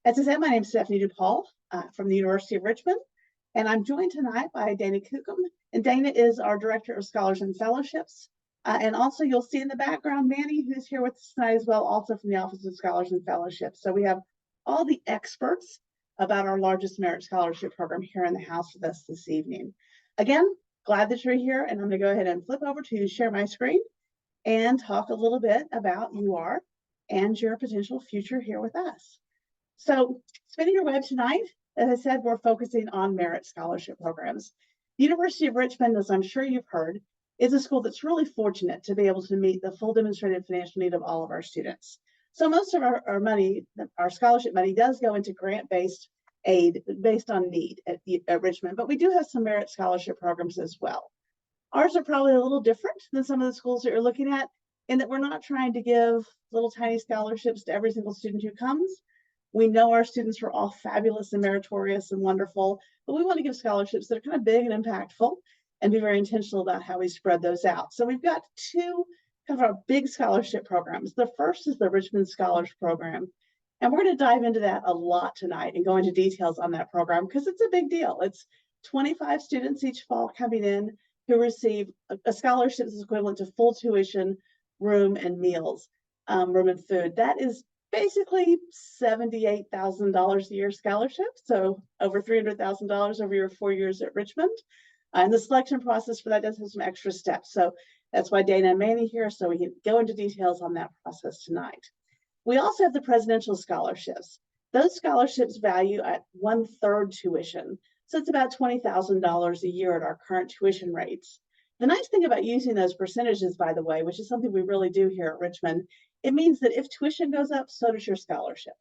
As I said, my name is Stephanie DePaul from the University of Richmond, and I'm joined tonight by Dana Kukum. And Dana is our Director of Scholars and Fellowships. And also you'll see in the background, Manny, who's here with us tonight as well, also from the Office of Scholars and Fellowships. So we have all the experts about our largest merit scholarship program here in the house with us this evening. Again, glad that you're here, and I'm gonna go ahead and flip over to share my screen and talk a little bit about UR and your potential future here with us. So spinning your web tonight, as I said, we're focusing on merit scholarship programs. The University of Richmond, as I'm sure you've heard, is a school that's really fortunate to be able to meet the full demonstrated financial need of all of our students. So most of our money, our scholarship money, does go into grant-based aid based on need at Richmond, but we do have some merit scholarship programs as well. Ours are probably a little different than some of the schools that you're looking at in that we're not trying to give little tiny scholarships to every single student who comes. We know our students are all fabulous and meritorious and wonderful, but we want to give scholarships that are kind of big and impactful and be very intentional about how we spread those out. So we've got two kind of our big scholarship programs. The first is the Richmond Scholars Program. And we're going to dive into that a lot tonight and go into details on that program because it's a big deal. It's 25 students each fall coming in who receive a scholarship that's equivalent to full tuition, room and meals, room and food. That is basically $78,000 a year scholarship, so over $300,000 over your 4 years at Richmond. And the selection process for that does have some extra steps. So that's why Dana and Manny here, so we can go into details on that process tonight. We also have the presidential scholarships. Those scholarships value at 1/3 tuition. So it's about $20,000 a year at our current tuition rates. The nice thing about using those percentages, by the way, which is something we really do here at Richmond, it means that if tuition goes up, so does your scholarship.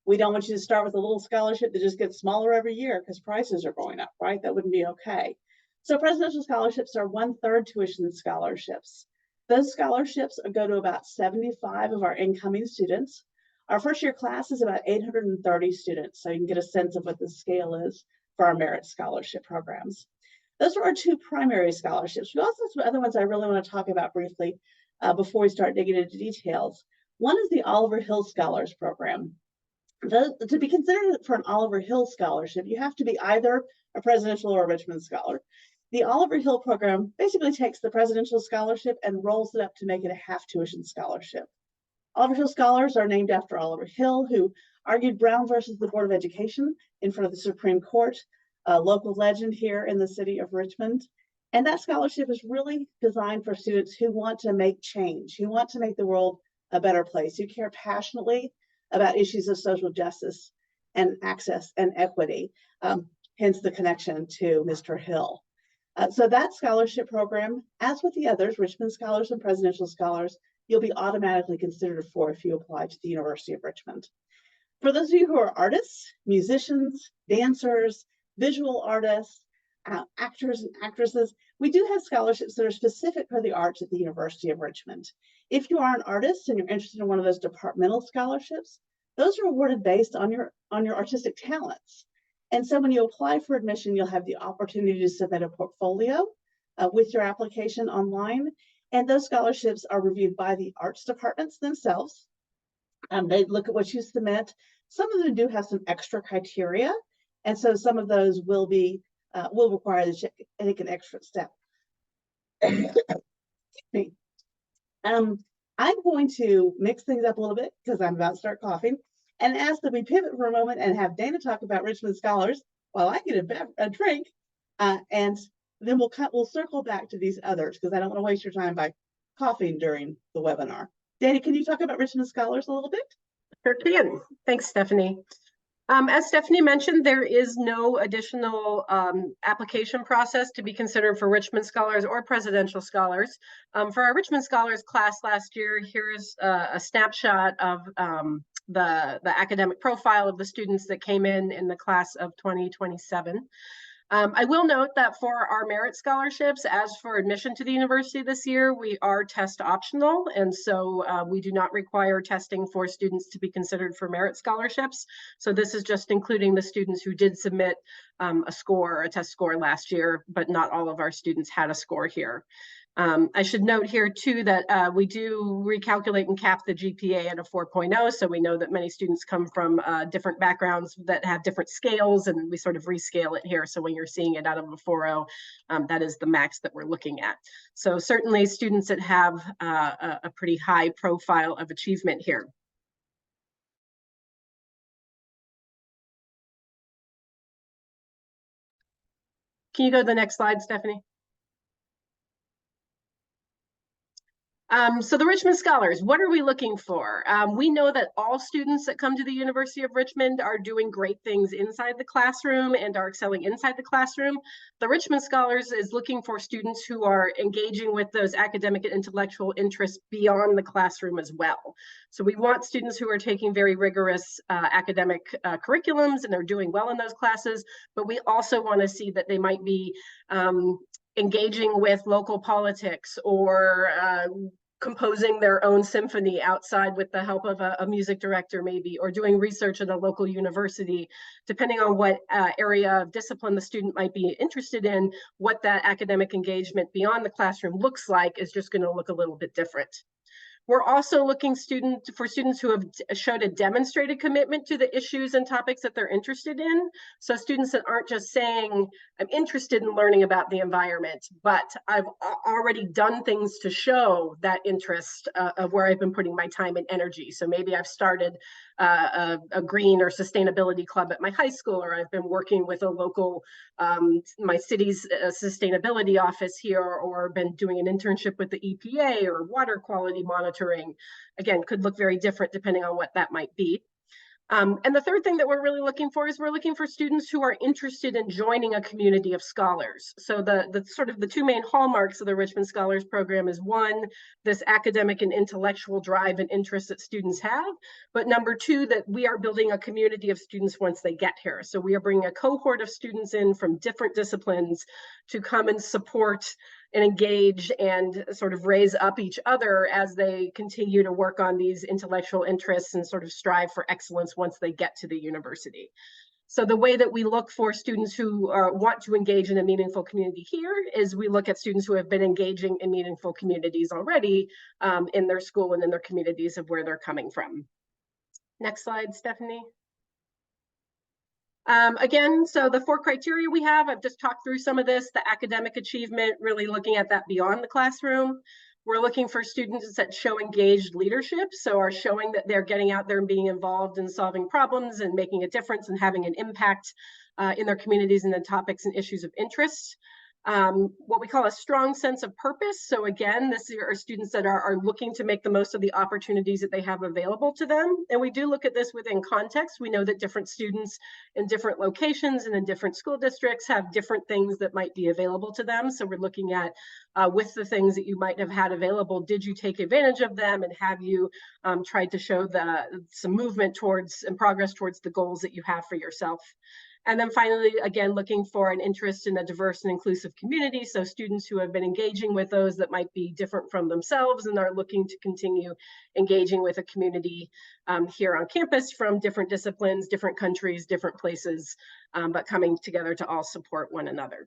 We don't want you to start with a little scholarship that just gets smaller every year because prices are going up, right? That wouldn't be okay. So presidential scholarships are 1/3 tuition scholarships. Those scholarships go to about 75 of our incoming students. Our first year class is about 830 students, so you can get a sense of what the scale is for our merit scholarship programs. Those are our two primary scholarships. We also have some other ones I really want to talk about briefly before we start digging into details. One is the Oliver Hill Scholars Program. To be considered for an Oliver Hill Scholarship, you have to be either a presidential or a Richmond Scholar. The Oliver Hill program basically takes the presidential scholarship and rolls it up to make it a half tuition scholarship. Oliver Hill Scholars are named after Oliver Hill, who argued Brown versus the Board of Education in front of the Supreme Court, a local legend here in the city of Richmond. And that scholarship is really designed for students who want to make change, who want to make the world a better place, who care passionately about issues of social justice and access and equity, hence the connection to Mr. Hill. So that scholarship program, as with the others, Richmond Scholars and Presidential Scholars, you'll be automatically considered for if you apply to the University of Richmond. For those of you who are artists, musicians, dancers, visual artists, actors and actresses, we do have scholarships that are specific for the arts at the University of Richmond. If you are an artist and you're interested in one of those departmental scholarships, those are awarded based on your artistic talents. And so when you apply for admission, you'll have the opportunity to submit a portfolio with your application online. And those scholarships are reviewed by the arts departments themselves. They look at what you submit. Some of them do have some extra criteria. And so some of those will require you to take an extra step. I'm going to mix things up a little bit because I'm about to start coughing and ask that we pivot for a moment and have Dana talk about Richmond Scholars while I get a drink. And then we'll circle back to these others because I don't want to waste your time by coughing during the webinar. Dana, can you talk about Richmond Scholars a little bit? Sure can. Thanks, Stephanie. As Stephanie mentioned, there is no additional application process to be considered for Richmond Scholars or Presidential Scholars. For our Richmond Scholars class last year, here's a snapshot of the academic profile of the students that came in the class of 2027. I will note that for our merit scholarships, as for admission to the university this year, we are test optional. And so we do not require testing for students to be considered for merit scholarships. So this is just including the students who did submit a test score last year, but not all of our students had a score here. I should note here too that we do recalculate and cap the GPA at a 4.0. So we know that many students come from different backgrounds that have different scales, and we sort of rescale it here. So when you're seeing it out of a 4.0, that is the max that we're looking at. So certainly students that have a pretty high profile of achievement here. Can you go to the next slide, Stephanie? So the Richmond Scholars, what are we looking for? We know that all students that come to the University of Richmond are doing great things inside the classroom and are excelling inside the classroom. The Richmond Scholars is looking for students who are engaging with those academic and intellectual interests beyond the classroom as well. So we want students who are taking very rigorous academic curriculums and they're doing well in those classes, but we also want to see that they might be engaging with local politics or composing their own symphony outside with the help of a music director maybe, or doing research at a local university, depending on what area of discipline the student might be interested in. What that academic engagement beyond the classroom looks like is just going to look a little bit different. We're also looking for students who have showed a demonstrated commitment to the issues and topics that they're interested in. So students that aren't just saying, I'm interested in learning about the environment, but I've already done things to show that interest of where I've been putting my time and energy. So maybe I've started a green or sustainability club at my high school, or I've been working with a local, my city's sustainability office here, or been doing an internship with the EPA or water quality monitoring. Again, could look very different depending on what that might be. And the third thing that we're really looking for is we're looking for students who are interested in joining a community of scholars. So the sort of the two main hallmarks of the Richmond Scholars Program is one, this academic and intellectual drive and interest that students have, but number two, that we are building a community of students once they get here. So we are bringing a cohort of students in from different disciplines to come and support and engage and sort of raise up each other as they continue to work on these intellectual interests and sort of strive for excellence once they get to the university. So the way that we look for students who want to engage in a meaningful community here is we look at students who have been engaging in meaningful communities already in their school and in their communities of where they're coming from. Next slide, Stephanie. Again, so the 4 criteria we have, I've just talked through some of this, the academic achievement, really looking at that beyond the classroom. We're looking for students that show engaged leadership, so are showing that they're getting out there and being involved in solving problems and making a difference and having an impact in their communities and the topics and issues of interest. What we call a strong sense of purpose. So again, this are students that are looking to make the most of the opportunities that they have available to them. And we do look at this within context. We know that different students in different locations and in different school districts have different things that might be available to them. So we're looking at with the things that you might have had available, did you take advantage of them, and have you tried to show some movement towards and progress towards the goals that you have for yourself. And then finally, again, looking for an interest in a diverse and inclusive community. So students who have been engaging with those that might be different from themselves and are looking to continue engaging with a community here on campus from different disciplines, different countries, different places, but coming together to all support one another.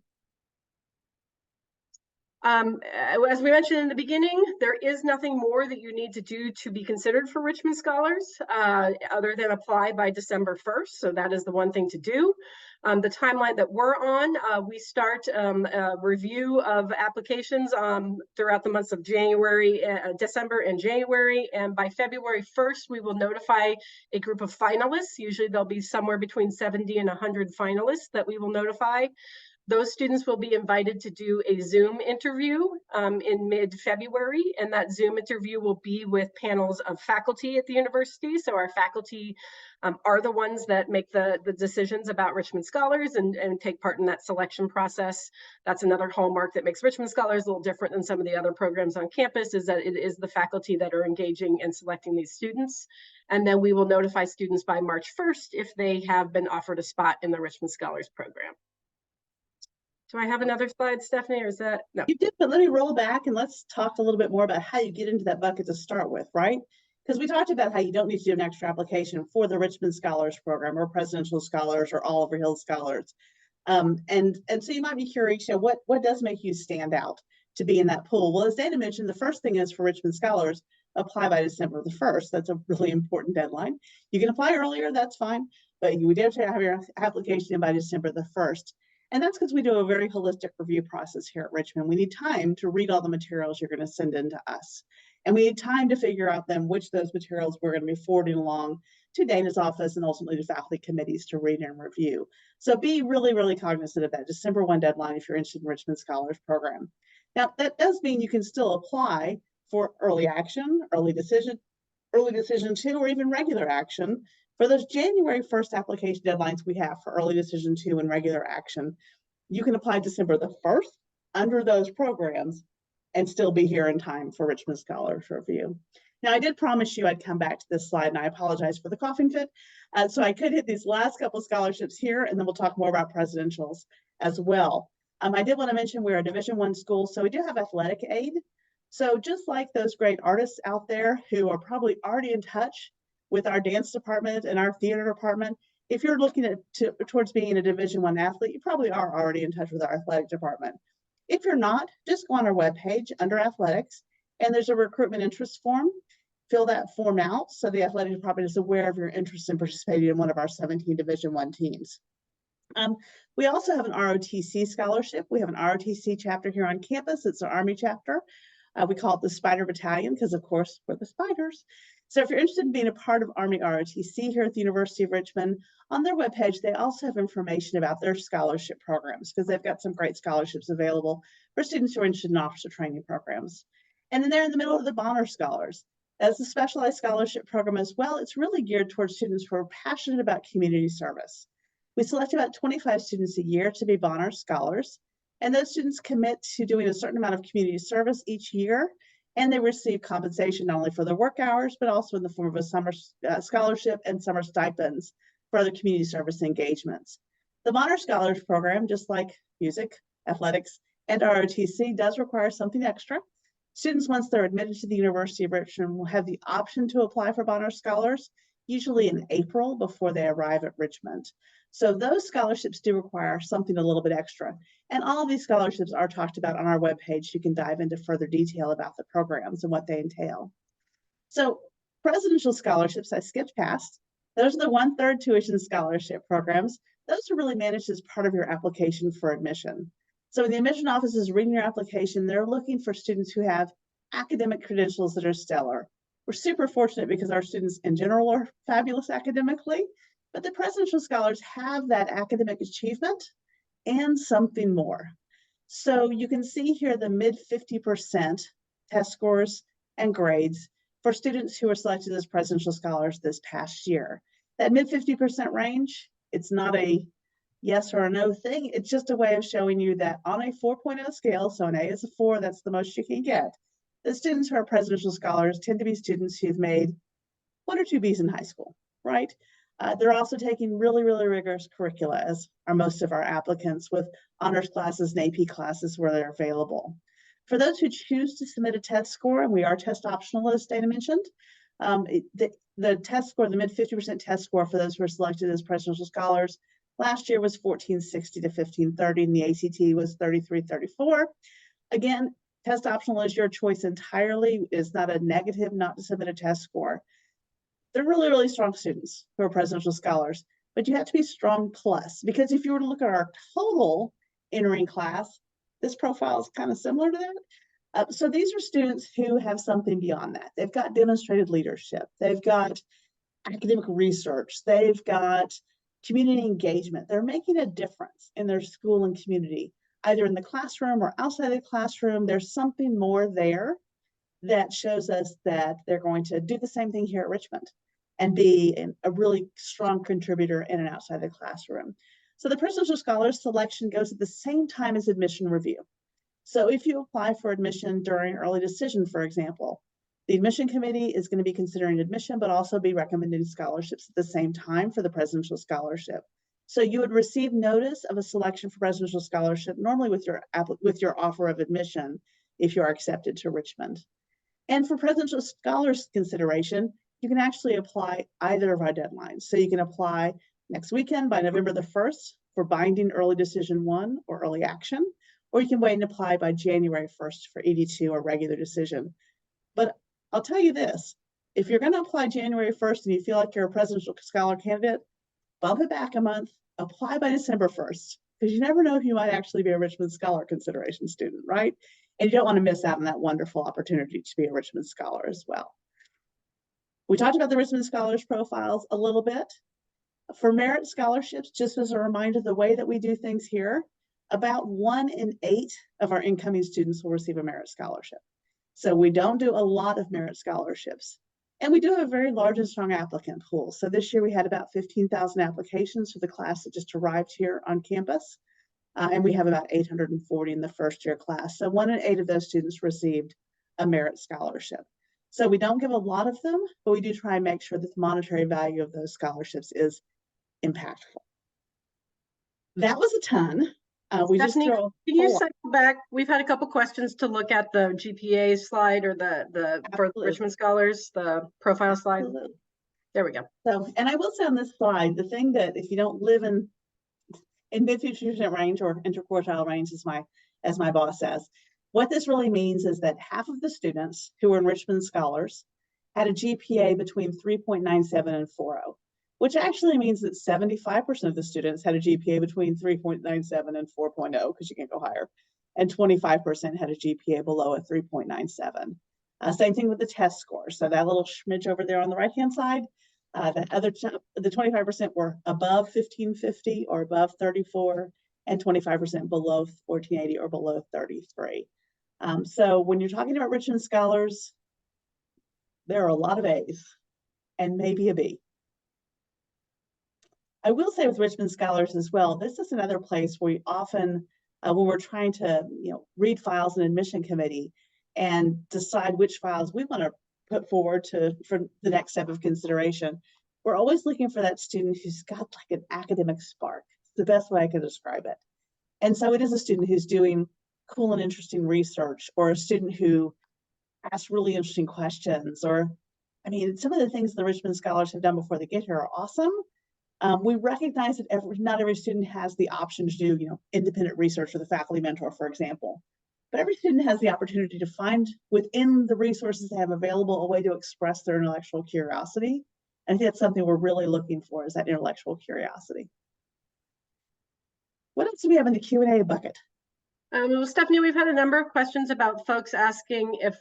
As we mentioned in the beginning, there is nothing more that you need to do to be considered for Richmond Scholars other than apply by December 1st. So that is the one thing to do. The timeline that we're on, we start a review of applications throughout the months of December and January. And by February 1st, we will notify a group of finalists. Usually there'll be somewhere between 70 and 100 finalists that we will notify. Those students will be invited to do a Zoom interview in mid-February, and that Zoom interview will be with panels of faculty at the university. So our faculty are the ones that make the decisions about Richmond Scholars and take part in that selection process. That's another hallmark that makes Richmond Scholars a little different than some of the other programs on campus, is that it is the faculty that are engaging and selecting these students. And then we will notify students by March 1st if they have been offered a spot in the Richmond Scholars program. Do I have another slide, Stephanie, or is that? No. You did, but let me roll back and let's talk a little bit more about how you get into that bucket to start with, right? Because we talked about how you don't need to do an extra application for the Richmond Scholars Program or Presidential Scholars or Oliver Hill Scholars. And so you might be curious, you know, what does make you stand out? to be in that pool. Well, as Dana mentioned, the first thing is for Richmond Scholars, apply by December the 1st. That's a really important deadline. You can apply earlier, that's fine, but you would have to have your application in by December the 1st. And that's because we do a very holistic review process here at Richmond. We need time to read all the materials you're going to send in to us. And we need time to figure out then which of those materials we're going to be forwarding along to Dana's office and ultimately to faculty committees to read and review. So be really, really cognizant of that December 1 deadline if you're interested in Richmond Scholars Program. Now, that does mean you can still apply for early action, early decision 2, or even regular action for those January 1st application deadlines we have for early decision 2 and regular action. You can apply December the 1st under those programs and still be here in time for Richmond Scholars Review. Now, I did promise you I'd come back to this slide, and I apologize for the coughing fit. So I could hit these last couple of scholarships here, and then we'll talk more about presidentials as well. I did want to mention we're a Division I school, so we do have athletic aid. So just like those great artists out there who are probably already in touch with our dance department and our theater department, if you're looking towards being a Division I athlete, you probably are already in touch with our athletic department. If you're not, just go on our webpage under athletics, and there's a recruitment interest form. Fill that form out so the athletic department is aware of your interest in participating in one of our 17 Division I teams. We also have an ROTC scholarship. We have an ROTC chapter here on campus. It's an Army chapter. We call it the Spider Battalion because, of course, we're the spiders. So if you're interested in being a part of Army ROTC here at the University of Richmond, on their webpage, they also have information about their scholarship programs because they've got some great scholarships available for students who are interested in officer training programs. And then they're in the middle of the Bonner Scholars. As a specialized scholarship program as well, it's really geared towards students who are passionate about community service. We select about 25 students a year to be Bonner Scholars, and those students commit to doing a certain amount of community service each year, and they receive compensation not only for their work hours, but also in the form of a summer scholarship and summer stipends for other community service engagements. The Bonner Scholars Program, just like music, athletics, and ROTC, does require something extra. Students, once they're admitted to the University of Richmond, will have the option to apply for Bonner Scholars, usually in April before they arrive at Richmond. So those scholarships do require something a little bit extra. And all of these scholarships are talked about on our webpage. You can dive into further detail about the programs and what they entail. So presidential scholarships, I skipped past. Those are the 1/3 tuition scholarship programs. Those are really managed as part of your application for admission. So when the admission office is reading your application, they're looking for students who have academic credentials that are stellar. We're super fortunate because our students in general are fabulous academically, but the presidential scholars have that academic achievement and something more. So you can see here the mid 50% test scores and grades for students who were selected as presidential scholars this past year. That mid 50% range, it's not a yes or a no thing. It's just a way of showing you that on a 4.0 scale, so an A is a 4, that's the most you can get. The students who are presidential scholars tend to be students who've made 1 or 2 B's in high school, right? They're also taking really, really rigorous curricula, as are most of our applicants, with honors classes and AP classes where they're available. For those who choose to submit a test score, and we are test optional, as Dana mentioned, the test score, the mid 50% test score for those who are selected as presidential scholars, last year was 1460 to 1530, and the ACT was 3334. Again, test optional is your choice entirely. It's not a negative not to submit a test score. They're really, really strong students who are presidential scholars, but you have to be strong plus, because if you were to look at our total entering class, this profile is kind of similar to that. So these are students who have something beyond that. They've got demonstrated leadership. They've got academic research. They've got community engagement. They're making a difference in their school and community, either in the classroom or outside the classroom. There's something more there that shows us that they're going to do the same thing here at Richmond and be a really strong contributor in and outside the classroom. So the presidential scholars selection goes at the same time as admission review. So if you apply for admission during early decision, for example, the admission committee is going to be considering admission, but also be recommending scholarships at the same time for the presidential scholarship. So you would receive notice of a selection for presidential scholarship, normally with your offer of admission, if you are accepted to Richmond. And for presidential scholars consideration, you can actually apply either of our deadlines. So you can apply next weekend by November the 1st for binding early decision 1 or early action, or you can wait and apply by January 1st for ED2 or regular decision. But I'll tell you this, if you're going to apply January 1st and you feel like you're a presidential scholar candidate, bump it back a month, apply by December 1st, because you never know if you might actually be a Richmond Scholar consideration student, right? And you don't want to miss out on that wonderful opportunity to be a Richmond Scholar as well. We talked about the Richmond Scholars profiles a little bit. For merit scholarships, just as a reminder, the way that we do things here, about 1 in 8 of our incoming students will receive a merit scholarship. So we don't do a lot of merit scholarships. And we do have a very large and strong applicant pool. So this year we had about 15,000 applications for the class that just arrived here on campus. And we have about 840 in the first year class. So 1 in 8 of those students received a merit scholarship. So we don't give a lot of them, but we do try and make sure that the monetary value of those scholarships is impactful. That was a ton. Stephanie, can you cycle back? We've had a couple questions to look at the GPA slide or the for Richmond Scholars, the profile slide. Absolutely. There we go. So, and I will say on this slide, the thing that if you don't live in mid-50% range or interquartile range, as my boss says, what this really means is that half of the students who are in Richmond Scholars had a GPA between 3.97 and 4.0. Which actually means that 75% of the students had a GPA between 3.97 and 4.0, because you can't go higher, and 25% had a GPA below a 3.97. Same thing with the test score. So that little smidge over there on the right-hand side, the 25% were above 1550 or above 34, and 25% below 1480 or below 33. So when you're talking about Richmond Scholars, there are a lot of A's and maybe a B. I will say with Richmond Scholars as well, this is another place where we often, when we're trying to, read files in admission committee and decide which files we want to put forward for the next step of consideration, we're always looking for that student who's got like an academic spark. It's the best way I can describe it. And so it is a student who's doing cool and interesting research, or a student who asks really interesting questions, or, I mean, some of the things the Richmond Scholars have done before they get here are awesome. We recognize that not every student has the option to do, independent research with a faculty mentor, for example. But every student has the opportunity to find within the resources they have available a way to express their intellectual curiosity. And I think that's something we're really looking for, is that intellectual curiosity. What else do we have in the Q&A bucket? Well, Stephanie, we've had a number of questions about folks asking if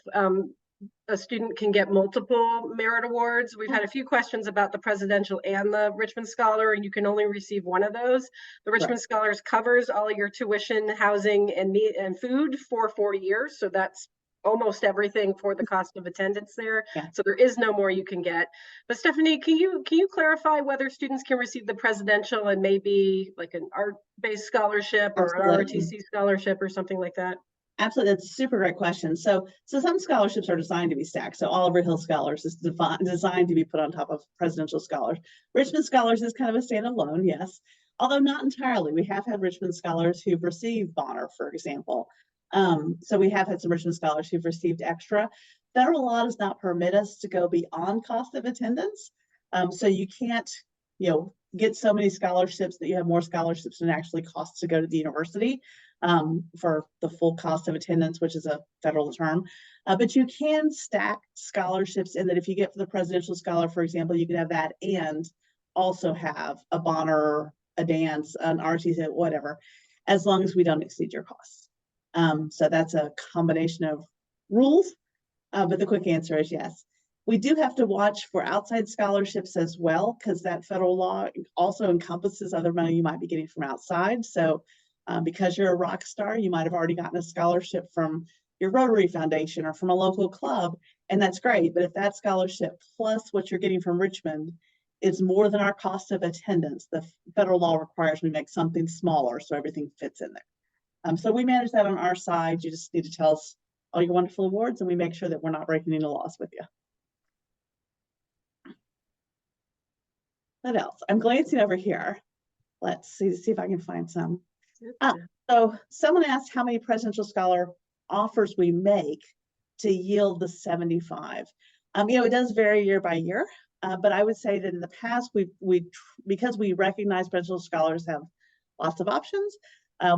a student can get multiple merit awards. We've had a few questions about the presidential and the Richmond Scholar, and you can only receive one of those. The Richmond Scholars covers all your tuition, housing, and food for 4 years. So that's almost everything for the cost of attendance there. Yeah. So there is no more you can get. But Stephanie, can you clarify whether students can receive the presidential and maybe like an art-based scholarship or an ROTC scholarship or something like that? Absolutely, that's a super great question. So some scholarships are designed to be stacked. So Oliver Hill Scholars is designed to be put on top of Presidential Scholars. Richmond Scholars is kind of a standalone, yes, although not entirely. We have had Richmond Scholars who've received Bonner, for example. So we have had some Richmond Scholars who've received extra. Federal law does not permit us to go beyond cost of attendance. So you can't, get so many scholarships that you have more scholarships than it actually costs to go to the university. For the full cost of attendance, which is a federal term. But you can stack scholarships in that if you get for the Presidential Scholar, for example, you can have that and also have a Bonner, a dance, an ROTC, whatever, as long as we don't exceed your costs. So that's a combination of rules, but the quick answer is yes. We do have to watch for outside scholarships as well, because that federal law also encompasses other money you might be getting from outside. So because you're a rock star, you might have already gotten a scholarship from your Rotary Foundation or from a local club, and that's great. But if that scholarship plus what you're getting from Richmond is more than our cost of attendance, the federal law requires we make something smaller so everything fits in there. So we manage that on our side. You just need to tell us all your wonderful awards, and we make sure that we're not breaking any laws with you. What else? I'm glancing over here. Let's see if I can find some. So someone asked how many Presidential Scholar offers we make to yield the 75. It does vary year by year, but I would say that in the past, because we recognize Presidential Scholars have lots of options,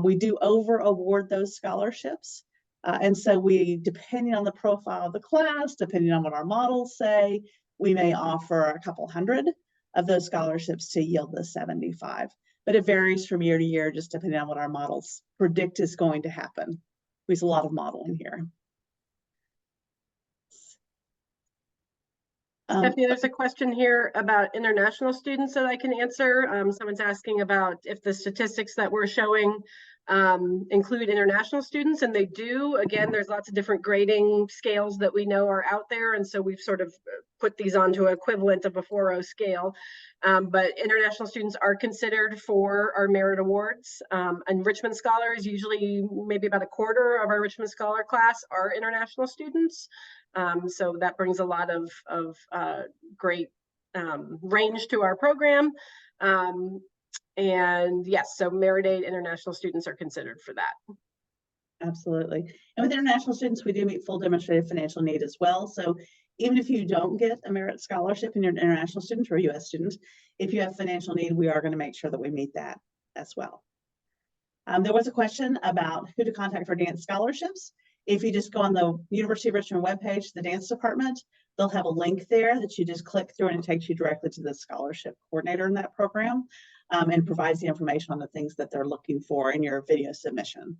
We do over award those scholarships. And so we, depending on the profile of the class, depending on what our models say, we may offer a couple hundred of those scholarships to yield the 75. But it varies from year to year, just depending on what our models predict is going to happen. There's a lot of modeling here. Stephanie, there's a question here about international students that I can answer. Someone's asking about if the statistics that we're showing include international students, and they do. Again, there's lots of different grading scales that we know are out there, and so we've sort of put these onto an equivalent of a 4.0 scale. But international students are considered for our merit awards. And Richmond Scholars, usually maybe about a quarter of our Richmond Scholar class are international students. So that brings a lot of great range to our program. And yes, so Merit Aid international students are considered for that. Absolutely. And with international students, we do meet full demonstrated financial need as well. So even if you don't get a merit scholarship and you're an international student or a U.S. student, if you have financial need, we are going to make sure that we meet that as well. There was a question about who to contact for dance scholarships. If you just go on the University of Richmond webpage, the dance department, they'll have a link there that you just click through and it takes you directly to the scholarship coordinator in that program, and provides the information on the things that they're looking for in your video submission.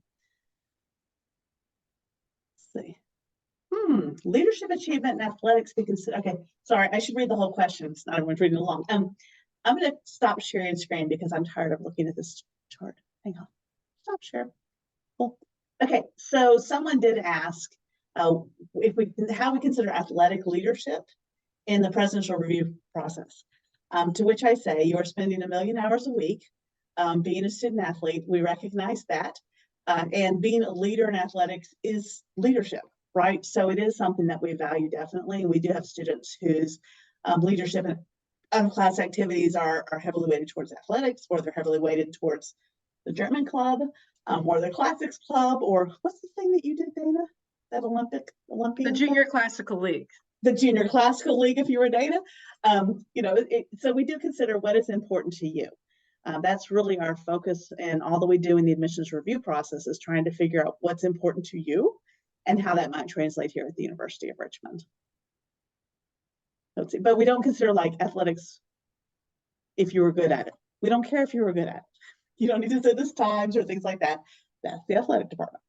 Let's see. Leadership achievement in athletics be considered. Okay, sorry, I should read the whole question. It's not everyone's reading along. I'm going to stop sharing screen because I'm tired of looking at this chart. Hang on. Stop share. Cool. Okay, so someone did ask how we consider athletic leadership in the presidential review process. To which I say, you are spending 1 million hours a week being a student athlete. We recognize that, and being a leader in athletics is leadership, right? So it is something that we value definitely. And we do have students whose leadership and class activities are heavily weighted towards athletics, or they're heavily weighted towards the German club, or the classics club, or what's the thing that you did, Dana? That Olympian? The Junior Classical League. The Junior Classical League, if you were Dana. You know, so we do consider what is important to you. That's really our focus, and all that we do in the admissions review process is trying to figure out what's important to you and how that might translate here at the University of Richmond. Let's see, but we don't consider like athletics if you were good at it. We don't care if you were good at it. You don't need to say this times or things like that. That's the athletic department.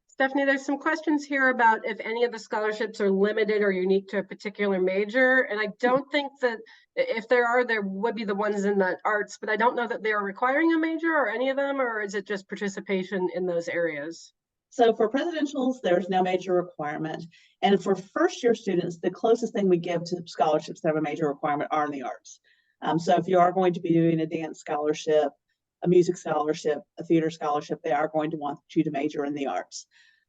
Stephanie, there's some questions here about if any of the scholarships are limited or unique to a particular major. And I don't think that if there are, there would be the ones in the arts, but I don't know that they are requiring a major or any of them, or is it just participation in those areas? So for presidentials, there's no major requirement. And for first-year students, the closest thing we give to scholarships that have a major requirement are in the arts. So if you are going to be doing a dance scholarship, a music scholarship, a theater scholarship, they are going to want you to major in the arts.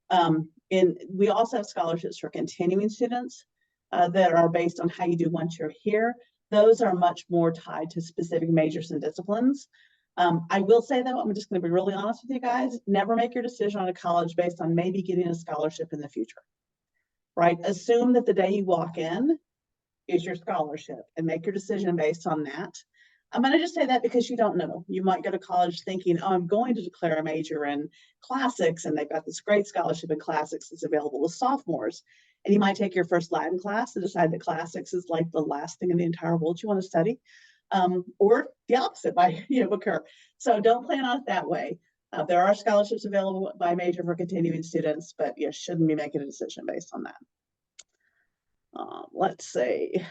And we also have scholarships for continuing students that are based on how you do once you're here. Those are much more tied to specific majors and disciplines. I will say though, I'm just going to be really honest with you guys, never make your decision on a college based on maybe getting a scholarship in the future, right? Assume that the day you walk in is your scholarship and make your decision based on that. I'm going to just say that because you don't know. You might go to college thinking, oh, I'm going to declare a major in classics, and they've got this great scholarship in classics that's available to sophomores. And you might take your first Latin class and decide that classics is like the last thing in the entire world you want to study. Or the opposite might occur. So don't plan on it that way. There are scholarships available by major for continuing students, but you shouldn't be making a decision based on that. Let's see.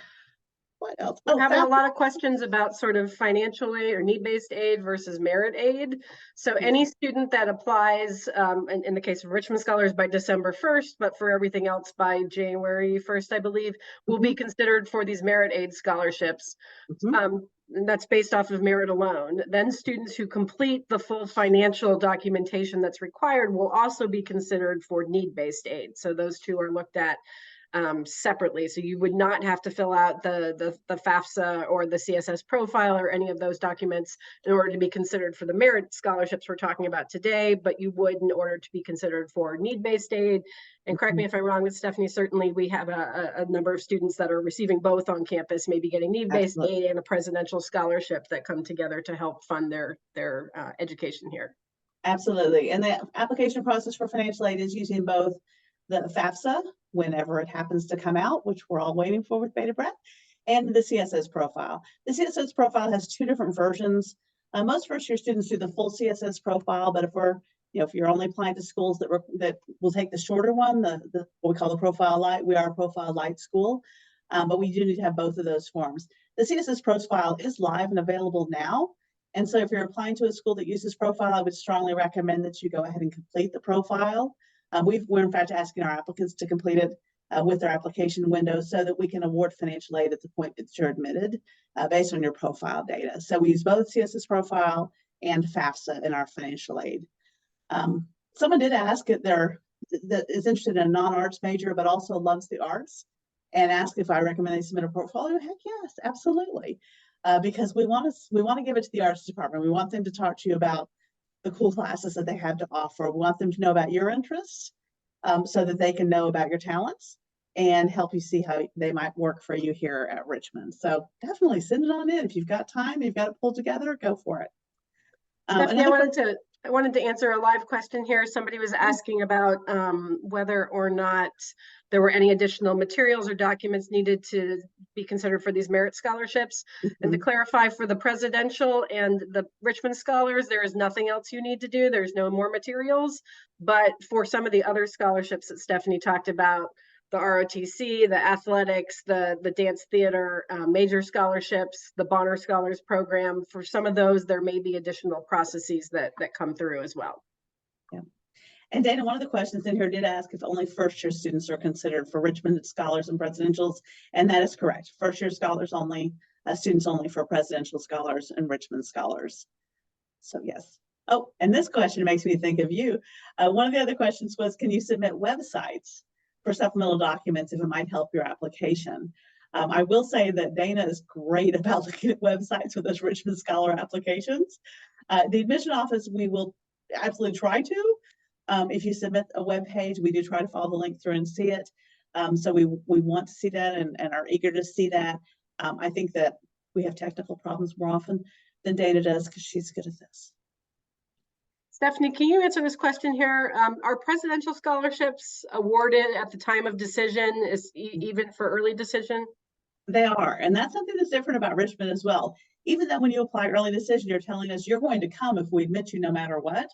What else? We're having a lot of questions about sort of financial aid or need-based aid versus merit aid. So any student that applies, in the case of Richmond Scholars, by December 1st, but for everything else by January 1st, I believe, will be considered for these merit aid scholarships. And that's based off of merit alone. Then students who complete the full financial documentation that's required will also be considered for need-based aid. So those two are looked at separately. So you would not have to fill out the FAFSA or the CSS profile or any of those documents in order to be considered for the merit scholarships we're talking about today, but you would in order to be considered for need-based aid. And correct me if I'm wrong with Stephanie, certainly we have a number of students that are receiving both on campus, maybe getting need-based aid and a presidential scholarship that come together to help fund their education here. Absolutely. And the application process for financial aid is using both the FAFSA, whenever it happens to come out, which we're all waiting for with bated breath, and the CSS profile. The CSS profile has two different versions. Most first year students do the full CSS profile, but if you're only applying to schools that will take the shorter one, what we call the profile light, we are a profile light school, but we do need to have both of those forms. The CSS profile is live and available now. And so if you're applying to a school that uses profile, I would strongly recommend that you go ahead and complete the profile. We're in fact asking our applicants to complete it with their application window so that we can award financial aid at the point that you're admitted based on your profile data. So we use both CSS profile and FAFSA in our financial aid. Someone did ask if that is interested in a non-arts major, but also loves the arts, and ask if I recommend they submit a portfolio. Heck yes, absolutely. Because we want to give it to the arts department. We want them to talk to you about the cool classes that they have to offer. We want them to know about your interests so that they can know about your talents and help you see how they might work for you here at Richmond. So definitely send it on in. If you've got time, you've got it pulled together, go for it. Stephanie, I wanted to answer a live question here. Somebody was asking about whether or not there were any additional materials or documents needed to be considered for these merit scholarships. And to clarify, for the presidential and the Richmond Scholars, there is nothing else you need to do. There's no more materials. But for some of the other scholarships that Stephanie talked about, the ROTC, the athletics, the dance theater, major scholarships, the Bonner Scholars Program, for some of those, there may be additional processes that come through as well. Yeah. And Dana, one of the questions in here did ask if only first year students are considered for Richmond Scholars and Presidentials, and that is correct. First year scholars only, students only for Presidential Scholars and Richmond Scholars. So yes. Oh, and this question makes me think of you. One of the other questions was, can you submit websites for supplemental documents if it might help your application? I will say that Dana is great about looking at websites with those Richmond Scholar applications. The admission office, we will absolutely try to. If you submit a web page, we do try to follow the link through and see it. So we want to see that and are eager to see that. I think that we have technical problems more often than Dana does because she's good at this. Stephanie, can you answer this question here? Are presidential scholarships awarded at the time of decision, even for early decision? They are, and that's something that's different about Richmond as well. Even though when you apply early decision, you're telling us you're going to come if we admit you no matter what.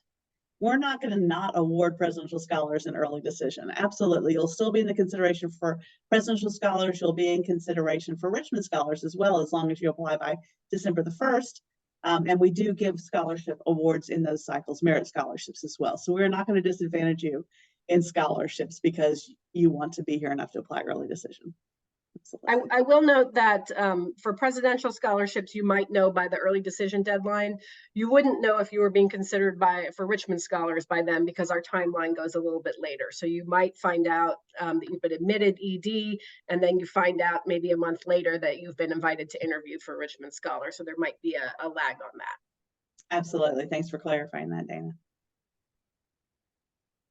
We're not going to not award presidential scholars in early decision. Absolutely. You'll still be in the consideration for presidential scholars. You'll be in consideration for Richmond scholars as well, as long as you apply by December the 1st. And we do give scholarship awards in those cycles, merit scholarships as well. So we're not going to disadvantage you in scholarships because you want to be here enough to apply early decision. I will note that for presidential scholarships, you might know by the early decision deadline. You wouldn't know if you were being considered for Richmond Scholars by then because our timeline goes a little bit later. So you might find out that you've been admitted ED, and then you find out maybe a month later that you've been invited to interview for Richmond Scholars. So there might be a lag on that. Absolutely. Thanks for clarifying that, Dana.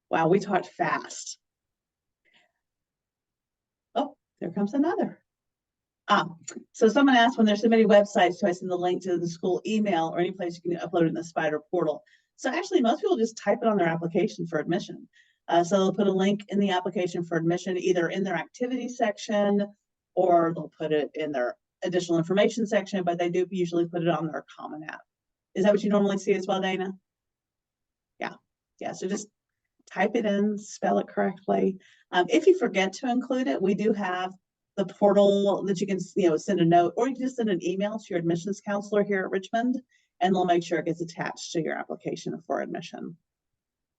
Wow, we talked fast. Oh, there comes another. So someone asked, when there's so many websites, do I send the link to the school email or any place you can upload it in the Spider portal? So actually, most people just type it on their application for admission. So they'll put a link in the application for admission, either in their activity section, or they'll put it in their additional information section, but they do usually put it on their Common App. Is that what you normally see as well, Dana? Yeah, so just type it in, spell it correctly. If you forget to include it, we do have the portal that you can, send a note, or you can just send an email to your admissions counselor here at Richmond, and they'll make sure it gets attached to your application for admission.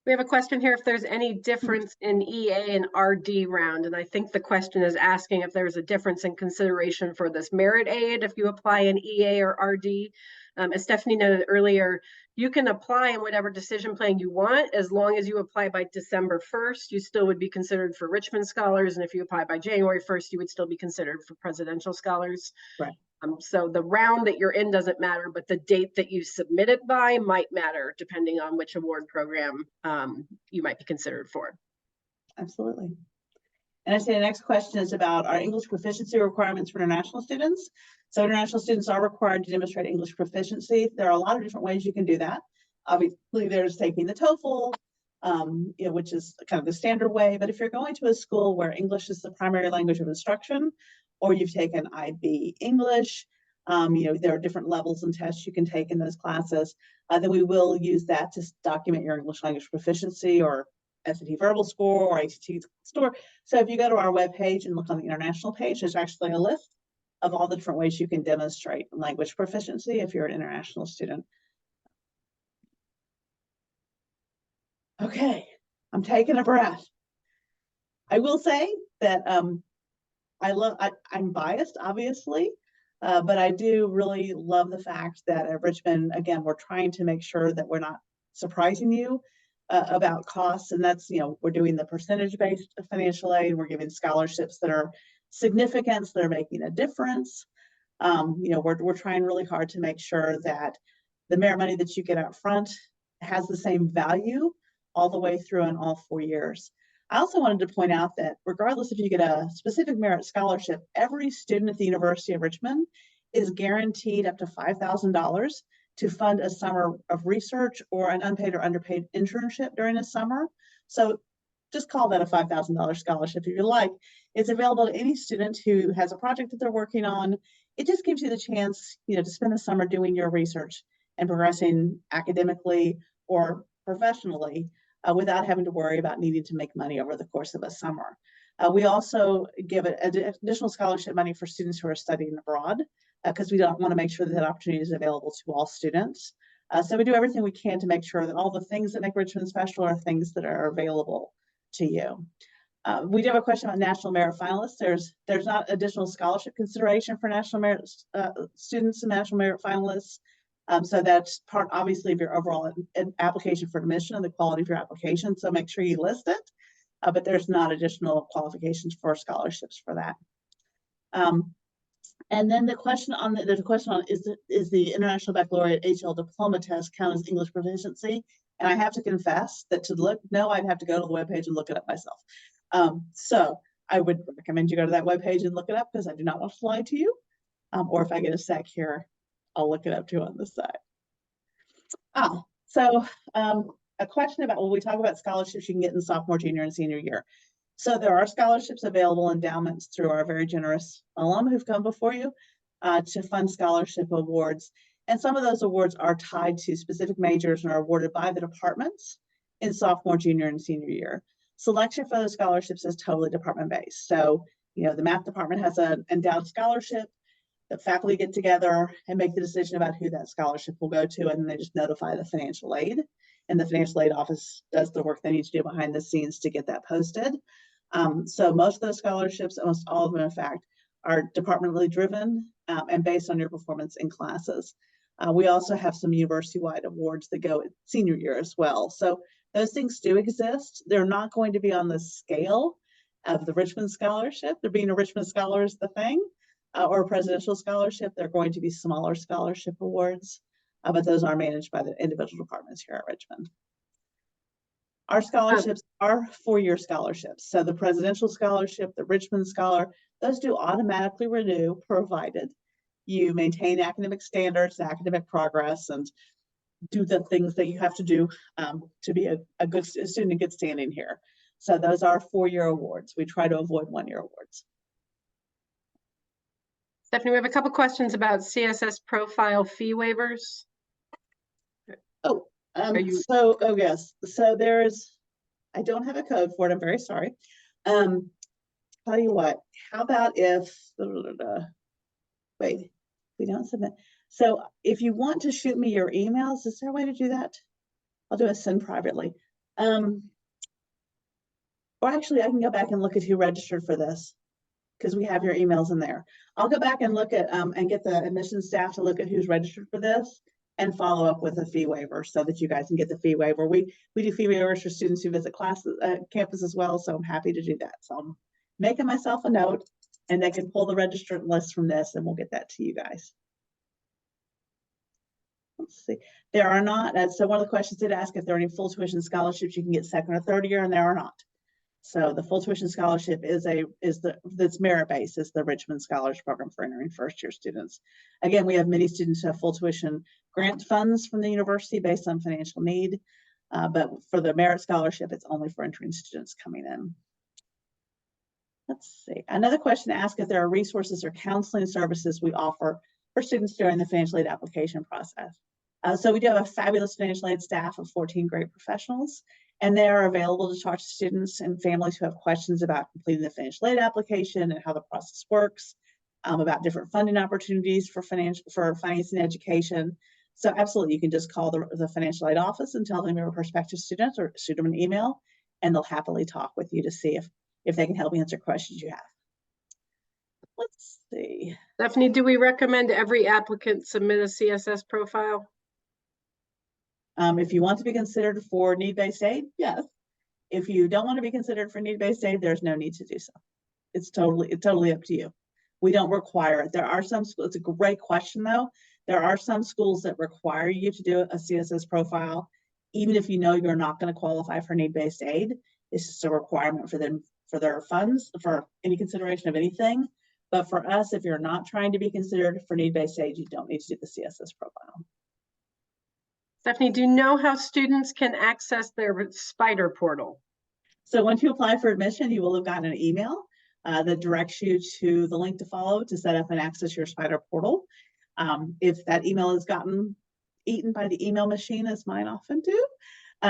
We have a question here if there's any difference in EA and RD round, and I think the question is asking if there's a difference in consideration for this merit aid if you apply an EA or RD. As Stephanie noted earlier, You can apply in whatever decision plan you want. As long as you apply by December 1st, you still would be considered for Richmond Scholars. And if you apply by January 1st, you would still be considered for Presidential Scholars. Right. So the round that you're in doesn't matter, but the date that you submit it by might matter depending on which award program you might be considered for. Absolutely. And I say the next question is about our English proficiency requirements for international students. So international students are required to demonstrate English proficiency. There are a lot of different ways you can do that. Obviously, there's taking the TOEFL, which is kind of the standard way. But if you're going to a school where English is the primary language of instruction, or you've taken IB English, there are different levels and tests you can take in those classes, then we will use that to document your English language proficiency or SAT verbal score or ACT score. So if you go to our webpage and look on the international page, there's actually a list of all the different ways you can demonstrate language proficiency if you're an international student. Okay, I'm taking a breath. I will say that I'm biased, obviously, but I do really love the fact that at Richmond, again, we're trying to make sure that we're not surprising you about costs, and that's, we're doing the percentage-based financial aid. We're giving scholarships that are significant, that are making a difference. We're trying really hard to make sure that the merit money that you get up front has the same value all the way through in all 4 years. I also wanted to point out that regardless if you get a specific merit scholarship, every student at the University of Richmond is guaranteed up to $5,000 to fund a summer of research or an unpaid or underpaid internship during a summer. So just call that a $5,000 scholarship if you like. It's available to any student who has a project that they're working on. It just gives you the chance, to spend the summer doing your research and progressing academically or professionally without having to worry about needing to make money over the course of a summer. We also give additional scholarship money for students who are studying abroad because we don't want to make sure that opportunity is available to all students. So we do everything we can to make sure that all the things that make Richmond special are things that are available to you. We do have a question about national merit finalists. There's not additional scholarship consideration for national merit students and national merit finalists. So that's part, obviously, of your overall application for admission and the quality of your application. So make sure you list it, but there's not additional qualifications for scholarships for that. And then there's a question on is the International Baccalaureate HL diploma test count as English proficiency? And I have to confess that I'd have to go to the webpage and look it up myself. So I would recommend you go to that webpage and look it up because I do not want to lie to you. Or if I get a sec here, I'll look it up too on the side. So a question about, when we talk about scholarships you can get in sophomore, junior, and senior year. So there are scholarships available, endowments through our very generous alum who've come before you to fund scholarship awards. And some of those awards are tied to specific majors and are awarded by the departments in sophomore, junior, and senior year. Selection for those scholarships is totally department-based. So, the math department has an endowed scholarship. The faculty get together and make the decision about who that scholarship will go to, and then they just notify the financial aid. And the financial aid office does the work they need to do behind the scenes to get that posted. So most of those scholarships, almost all of them, in fact, are departmentally driven and based on your performance in classes. We also have some university-wide awards that go at senior year as well. So those things do exist. They're not going to be on the scale of the Richmond Scholarship. They're being a Richmond Scholar is the thing, or a Presidential Scholarship. They're going to be smaller scholarship awards, but those are managed by the individual departments here at Richmond. Our scholarships are 4-year scholarships. So the Presidential Scholarship, the Richmond Scholar, those do automatically renew, provided you maintain academic standards, academic progress, and do the things that you have to do to be a good student in good standing here. So those are 4-year awards. We try to avoid 1-year awards. Stephanie, we have a couple questions about CSS profile fee waivers. Yes. So I don't have a code for it. I'm very sorry. Tell you what, how about if, wait, we don't submit. So if you want to shoot me your emails, is there a way to do that? I'll do a send privately. Or actually I can go back and look at who registered for this because we have your emails in there. I'll go back and look at and get the admissions staff to look at who's registered for this and follow up with a fee waiver so that you guys can get the fee waiver. We do fee waivers for students who visit classes, campus as well, so I'm happy to do that. So I'm making myself a note, and they can pull the registrant list from this, and we'll get that to you guys. Let's see. There are not, so one of the questions did ask if there are any full tuition scholarships you can get second or third year, and there are not. So the full tuition scholarship that's merit-based, is the Richmond Scholars Program for entering first-year students. Again, we have many students who have full tuition grant funds from the university based on financial need, but for the merit scholarship, it's only for entering students coming in. Let's see. Another question asked if there are resources or counseling services we offer for students during the financial aid application process. So we do have a fabulous financial aid staff of 14 great professionals, and they are available to talk to students and families who have questions about completing the financial aid application and how the process works, about different funding opportunities for financing education. So absolutely, you can just call the financial aid office and tell them you're a prospective student, or shoot them an email, and they'll happily talk with you to see if they can help answer questions you have. Let's see. Stephanie, do we recommend every applicant submit a CSS profile? If you want to be considered for need-based aid, yes. If you don't want to be considered for need-based aid, there's no need to do so. It's totally up to you. We don't require it. There are some schools, it's a great question though. There are some schools that require you to do a CSS profile, even if you know you're not going to qualify for need-based aid. It's just a requirement for them, for their funds, for any consideration of anything. But for us, if you're not trying to be considered for need-based aid, you don't need to do the CSS profile. Stephanie, do you know how students can access their Spider portal? So once you apply for admission, you will have gotten an email that directs you to the link to follow to set up and access your Spider portal. If that email has gotten eaten by the email machine, as mine often do,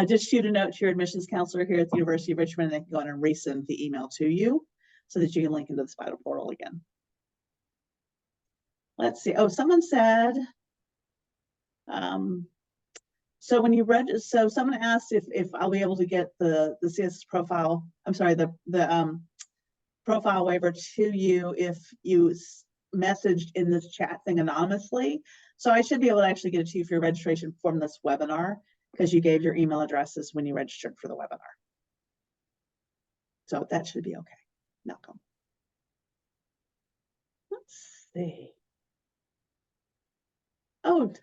just shoot a note to your admissions counselor here at the University of Richmond, and they can go in and resend the email to you so that you can link into the Spider portal again. Let's see. Oh, someone said, so when you register, so someone asked if I'll be able to get the CSS profile, I'm sorry, the profile waiver to you if you messaged in this chat thing anonymously. So I should be able to actually get it to you for your registration from this webinar, because you gave your email addresses when you registered for the webinar. So that should be okay. Welcome. Let's see. Oh,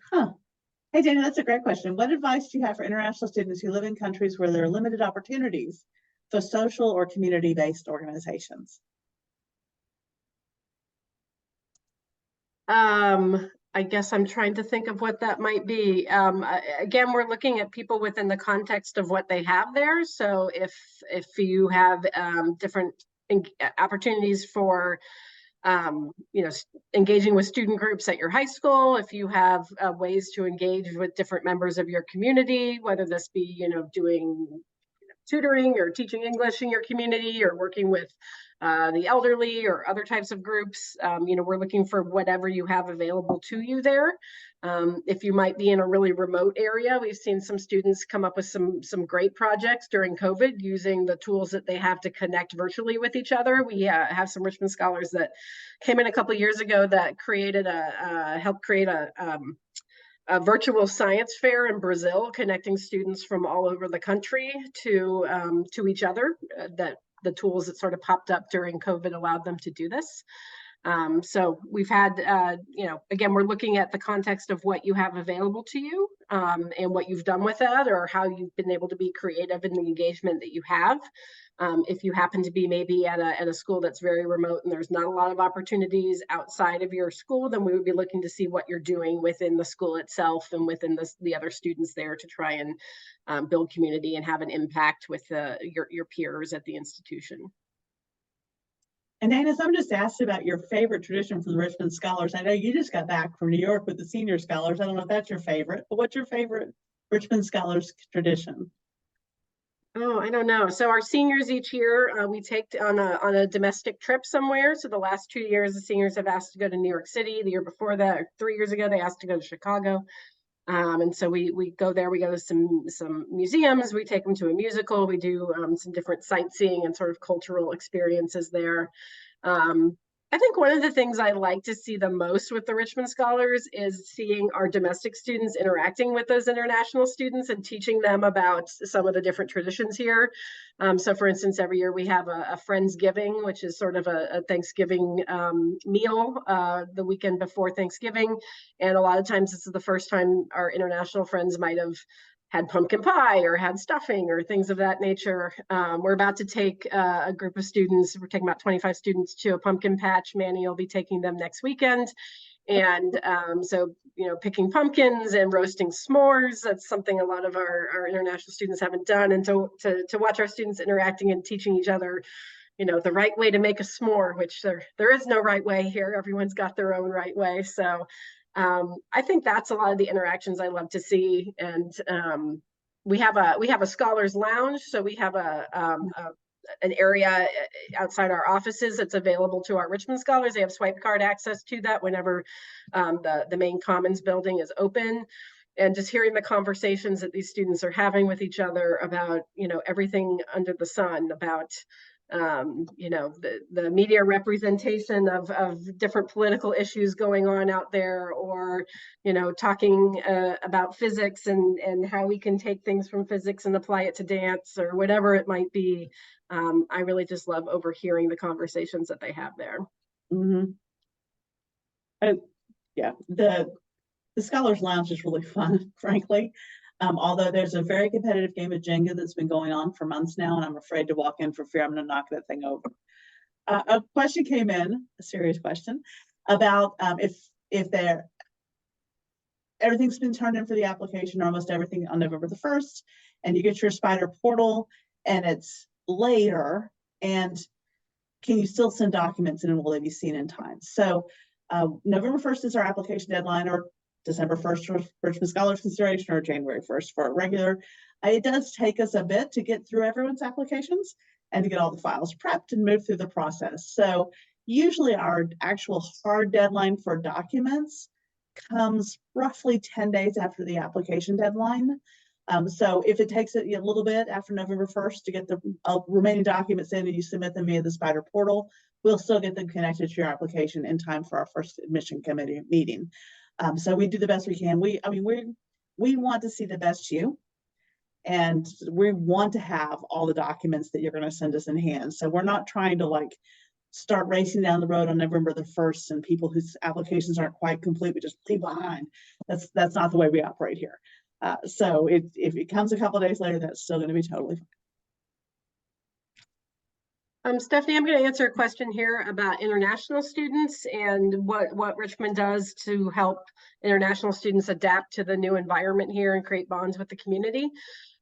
Hey, Dana, that's a great question. What advice do you have for international students who live in countries where there are limited opportunities for social or community-based organizations? I guess I'm trying to think of what that might be. Again, we're looking at people within the context of what they have there. So if you have different opportunities for engaging with student groups at your high school, if you have ways to engage with different members of your community, whether this be, doing tutoring or teaching English in your community, or working with the elderly or other types of groups, we're looking for whatever you have available to you there. If you might be in a really remote area, we've seen some students come up with some great projects during COVID using the tools that they have to connect virtually with each other. We have some Richmond scholars that came in a couple of years ago that created helped create a virtual science fair in Brazil, connecting students from all over the country to each other. That the tools that sort of popped up during COVID allowed them to do this. So we've had, again, we're looking at the context of what you have available to you, and what you've done with that, or how you've been able to be creative in the engagement that you have. If you happen to be maybe at a school that's very remote and there's not a lot of opportunities outside of your school, then we would be looking to see what you're doing within the school itself and within the other students there to try and build community and have an impact with your peers at the institution. And Dana, someone just asked about your favorite tradition from the Richmond Scholars. I know you just got back from New York with the Senior Scholars. I don't know if that's your favorite, but what's your favorite Richmond Scholars tradition? Oh, I don't know. So our seniors each year, we take on a domestic trip somewhere. So the last 2 years, the seniors have asked to go to New York City. The year before that, or 3 years ago, they asked to go to Chicago. And so we go there, we go to some museums, we take them to a musical, we do some different sightseeing and sort of cultural experiences there. I think one of the things I like to see the most with the Richmond Scholars is seeing our domestic students interacting with those international students and teaching them about some of the different traditions here. So for instance, every year we have a Friendsgiving, which is sort of a Thanksgiving meal the weekend before Thanksgiving. And a lot of times this is the first time our international friends might have had pumpkin pie or had stuffing or things of that nature. We're about to take a group of students, we're taking about 25 students to a pumpkin patch. Manny will be taking them next weekend. And so, you know, picking pumpkins and roasting s'mores, that's something a lot of our international students haven't done. And to watch our students interacting and teaching each other, you know, the right way to make a s'more, which there is no right way here. Everyone's got their own right way. So I think that's a lot of the interactions I love to see. And we have a scholars lounge. So we have an area outside our offices that's available to our Richmond Scholars. They have swipe card access to that whenever the main Commons building is open. And just hearing the conversations that these students are having with each other about, you know, everything under the sun, about you know, the media representation of different political issues going on out there, or, you know, talking about physics and how we can take things from physics and apply it to dance or whatever it might be. I really just love overhearing the conversations that they have there. Mm-hmm. Yeah, the Scholars Lounge is really fun, frankly. Although there's a very competitive game of Jenga that's been going on for months now, and I'm afraid to walk in for fear I'm going to knock that thing over. A question came in, a serious question, about if everything's been turned in for the application, or almost everything, on November the 1st, and you get your Spider portal, and it's later, and can you still send documents in, and will they be seen in time? So November 1st is our application deadline, or December 1st for Richmond Scholars consideration, or January 1st for a regular. It does take us a bit to get through everyone's applications and to get all the files prepped and move through the process. So usually our actual hard deadline for documents comes roughly 10 days after the application deadline. So if it takes a little bit after November 1st to get the remaining documents in and you submit them via the Spider portal, we'll still get them connected to your application in time for our first admission committee meeting. So we do the best we can. We want to see the best you, and we want to have all the documents that you're going to send us in hand. So we're not trying to like start racing down the road on November the 1st and people whose applications aren't quite complete, we just leave behind. That's not the way we operate here. So if it comes a couple of days later, that's still going to be totally fine. Stephanie, I'm going to answer a question here about international students and what Richmond does to help international students adapt to the new environment here and create bonds with the community.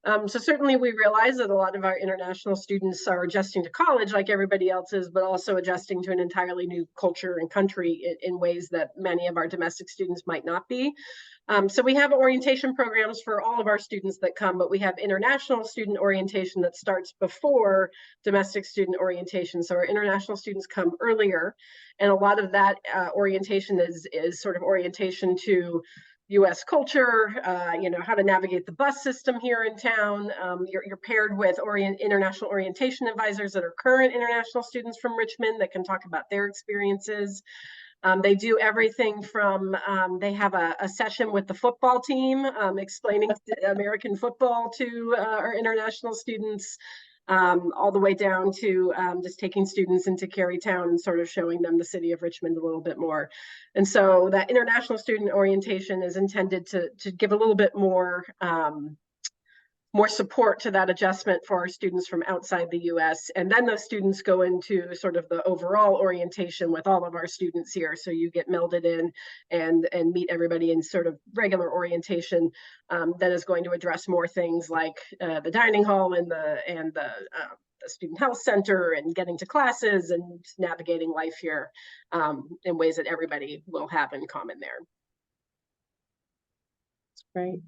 So certainly we realize that a lot of our international students are adjusting to college like everybody else is, but also adjusting to an entirely new culture and country in ways that many of our domestic students might not be. So we have orientation programs for all of our students that come, but we have international student orientation that starts before domestic student orientation. So our international students come earlier, and a lot of that orientation is sort of orientation to U.S. culture, you know, how to navigate the bus system here in town. You're paired with international orientation advisors that are current international students from Richmond that can talk about their experiences. They do everything from, they have a session with the football team, explaining American football to our international students, all the way down to just taking students into Carytown and sort of showing them the city of Richmond a little bit more. And so that international student orientation is intended to give a little bit more more support to that adjustment for our students from outside the US. And then those students go into sort of the overall orientation with all of our students here. So you get melded in and meet everybody in sort of regular orientation that is going to address more things like the dining hall and the student health center and getting to classes and navigating life here in ways that everybody will have in common there. That's great.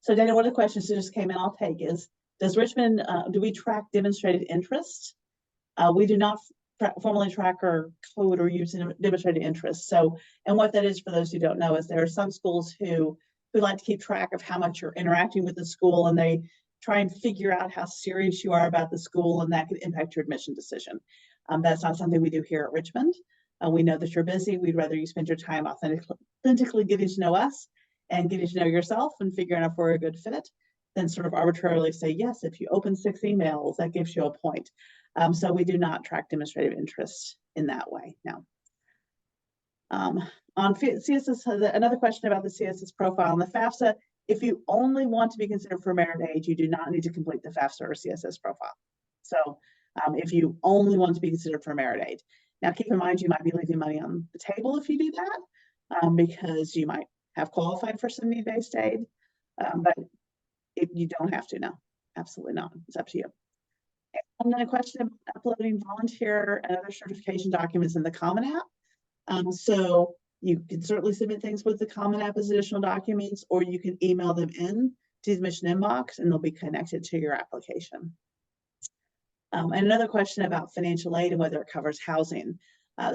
So Dana, one of the questions that just came in, I'll take, is, does Richmond, do we track demonstrated interest? We do not formally track or code or use demonstrated interest. So, and what that is, for those who don't know, is there are some schools who like to keep track of how much you're interacting with the school, and they try and figure out how serious you are about the school, and that could impact your admission decision. That's not something we do here at Richmond. We know that you're busy. We'd rather you spend your time authentically getting to know us and getting to know yourself and figuring out if we're a good fit than sort of arbitrarily say, yes, if you open 6 emails, that gives you a point. So we do not track demonstrative interest in that way. Now, on CSS, another question about the CSS profile on the FAFSA. If you only want to be considered for merit aid, you do not need to complete the FAFSA or CSS profile. So if you only want to be considered for merit aid. Now, keep in mind, you might be leaving money on the table if you do that, because you might have qualified for some need-based aid, but you don't have to, no, absolutely not. It's up to you. And then a question about uploading volunteer and other certification documents in the Common App. So you can certainly submit things with the Common App as additional documents, or you can email them in to the admission inbox and they'll be connected to your application. And another question about financial aid and whether it covers housing.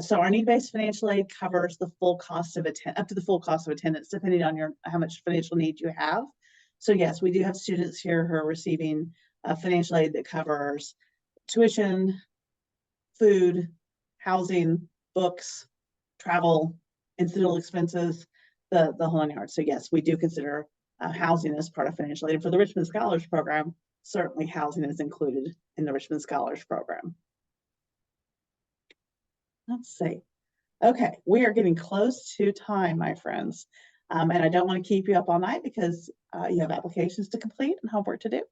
So our need-based financial aid covers the full cost of up to the full cost of attendance, depending on how much financial need you have. So yes, we do have students here who are receiving financial aid that covers tuition, food, housing, books, travel, incidental expenses, the whole nine yards. So yes, we do consider housing as part of financial aid. And for the Richmond Scholars Program, certainly housing is included in the Richmond Scholars Program. Let's see. Okay, we are getting close to time, my friends. And I don't want to keep you up all night because you have applications to complete and homework to do.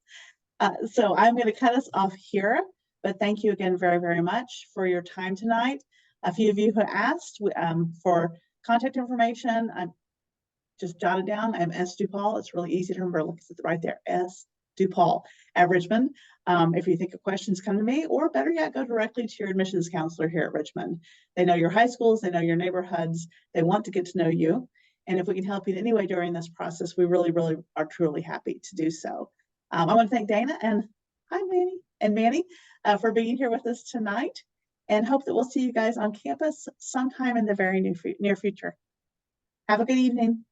So I'm going to cut us off here, but thank you again very, very much for your time tonight. A few of you who asked for contact information, I just jotted down. I'm S. DuPaul. It's really easy to remember. Look, it's right there, S. DuPaul at Richmond. If you think of questions, come to me, or better yet, go directly to your admissions counselor here at Richmond. They know your high schools, they know your neighborhoods, they want to get to know you. And if we can help you in any way during this process, we really, really are truly happy to do so. I want to thank Dana and hi, Manny, for being here with us tonight, and hope that we'll see you guys on campus sometime in the very near future. Have a good evening.